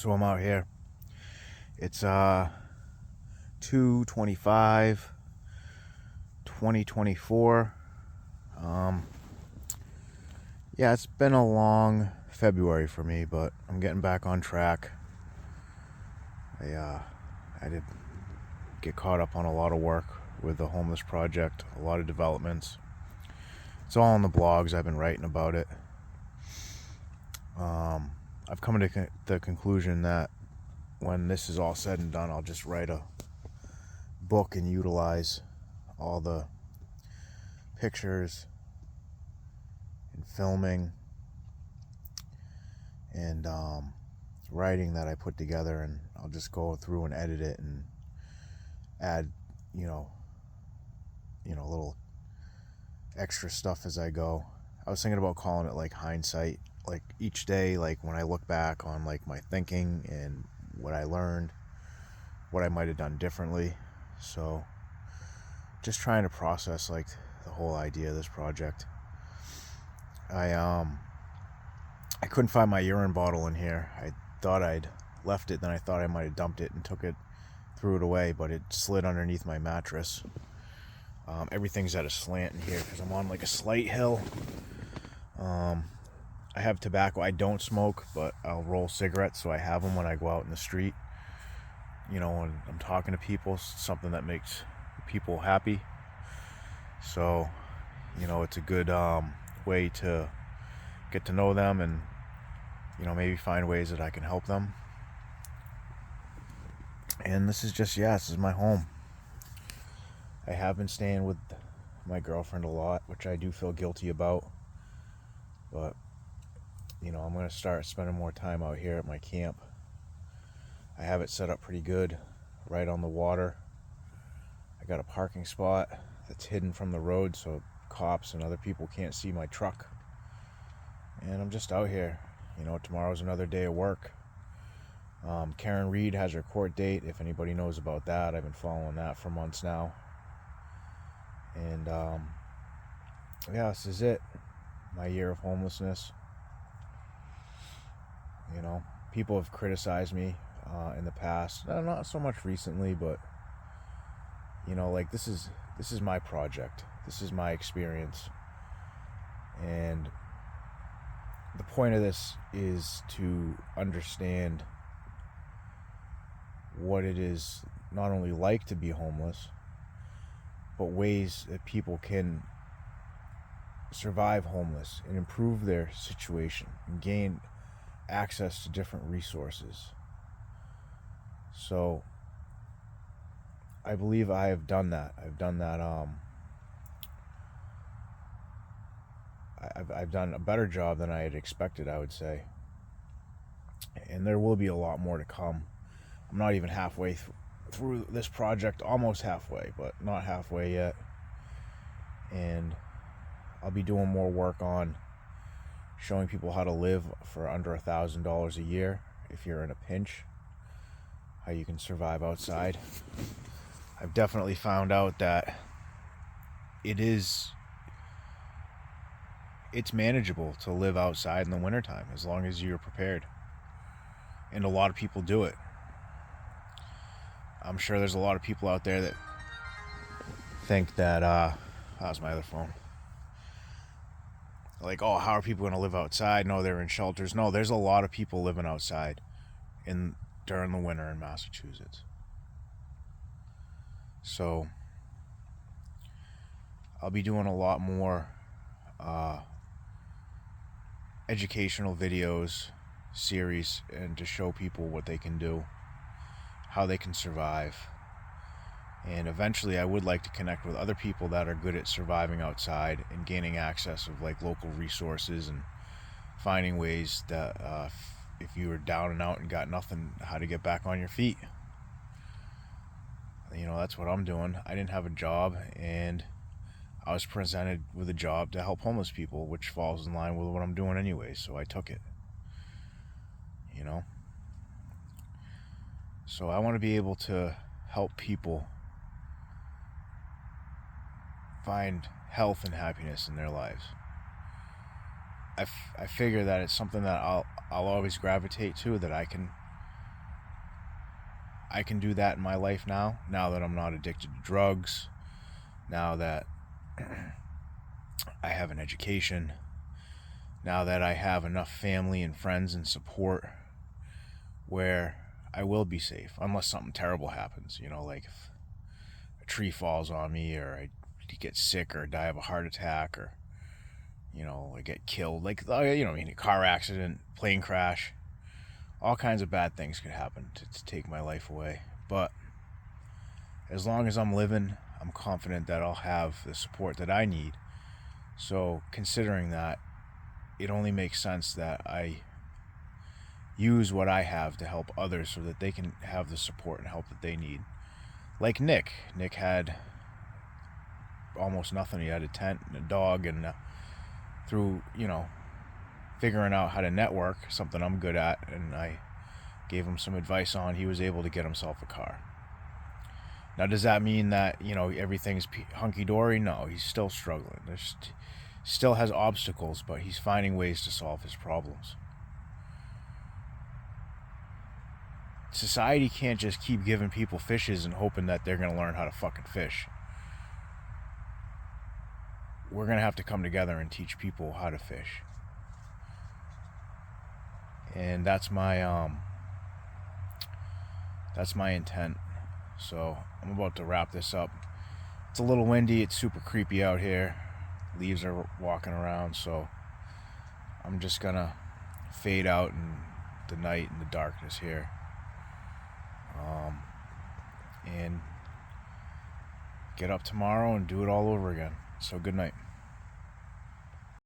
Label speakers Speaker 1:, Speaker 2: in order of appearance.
Speaker 1: So I'm out here. It's 2/25, 2024. Um yeah, it's been a long February for me, but I'm getting back on track. I did get caught up on a lot of work with the homeless project, a lot of developments. It's all in the blogs. I've been writing about it. I've come to the conclusion that when this is all said and done, I'll just write a book and utilize all the pictures and filming and writing that I put together, and I'll just go through and edit it and add, little extra stuff as I go. I was thinking about calling it like hindsight, like each day, like when I look back on like my thinking and what I learned, what I might have done differently. So just trying to process like the whole idea of this project. I couldn't find my urine bottle in here. I thought I'd left it, then I thought I might have dumped it and threw it away, but it slid underneath my mattress. Everything's at a slant in here because I'm on like a slight hill. I have tobacco. I don't smoke, but I'll roll cigarettes, so I have them when I go out in the street. When I'm talking to people, something that makes people happy. So, it's a good way to get to know them and, maybe find ways that I can help them. And this is my home. I have been staying with my girlfriend a lot, which I do feel guilty about. But, I'm going to start spending more time out here at my camp. I have it set up pretty good, right on the water. I got a parking spot that's hidden from the road so cops and other people can't see my truck. And I'm just out here. Tomorrow's another day of work. Karen Reed has her court date, if anybody knows about that. I've been following that for months now. And this is it. My year of homelessness. People have criticized me in the past. Not so much recently, but this is my project. This is my experience. And the point of this is to understand what it is not only like to be homeless, but ways that people can survive homeless and improve their situation and gain access to different resources. So I believe I have done that. I've done that. I've done a better job than I had expected, I would say. And there will be a lot more to come. I'm not even halfway through this project, almost halfway, but not halfway yet. And I'll be doing more work on showing people how to live for under $1,000 a year if you're in a pinch, how you can survive outside. I've definitely found out that it's manageable to live outside in the wintertime as long as you're prepared. And a lot of people do it. I'm sure there's a lot of people out there that think that, that was my other phone. Like, oh, how are people going to live outside? No, they're in shelters. No, there's a lot of people living outside during the winter in Massachusetts. So I'll be doing a lot more educational videos, series, and to show people what they can do, how they can survive. And eventually I would like to connect with other people that are good at surviving outside and gaining access of like local resources and finding ways that if you were down and out and got nothing, how to get back on your feet. That's what I'm doing. I didn't have a job, and I was presented with a job to help homeless people, which falls in line with what I'm doing anyway, so I took it. So I want to be able to help people find health and happiness in their lives. I figure that it's something that I'll always gravitate to, that I can I can do that in my life now that I'm not addicted to drugs, now that I have an education, now that I have enough family and friends and support where I will be safe, unless something terrible happens, like if a tree falls on me, or I get sick, or die of a heart attack, or I get killed, a car accident, plane crash. All kinds of bad things could happen to take my life away. But as long as I'm living, I'm confident that I'll have the support that I need. So considering that, it only makes sense that I use what I have to help others so that they can have the support and help that they need. Like Nick. Nick had almost nothing. He had a tent and a dog, and through, figuring out how to network, something I'm good at, and I gave him some advice on, he was able to get himself a car. Now, does that mean that, everything's hunky-dory? No, he's still struggling. Still has obstacles, but he's finding ways to solve his problems. Society can't just keep giving people fishes and hoping that they're going to learn how to fucking fish. We're going to have to come together and teach people how to fish. And that's my intent. So I'm about to wrap this up. It's a little windy. It's super creepy out here. Leaves are walking around, so I'm just gonna fade out in the night and the darkness here, and get up tomorrow and do it all over again. So good night.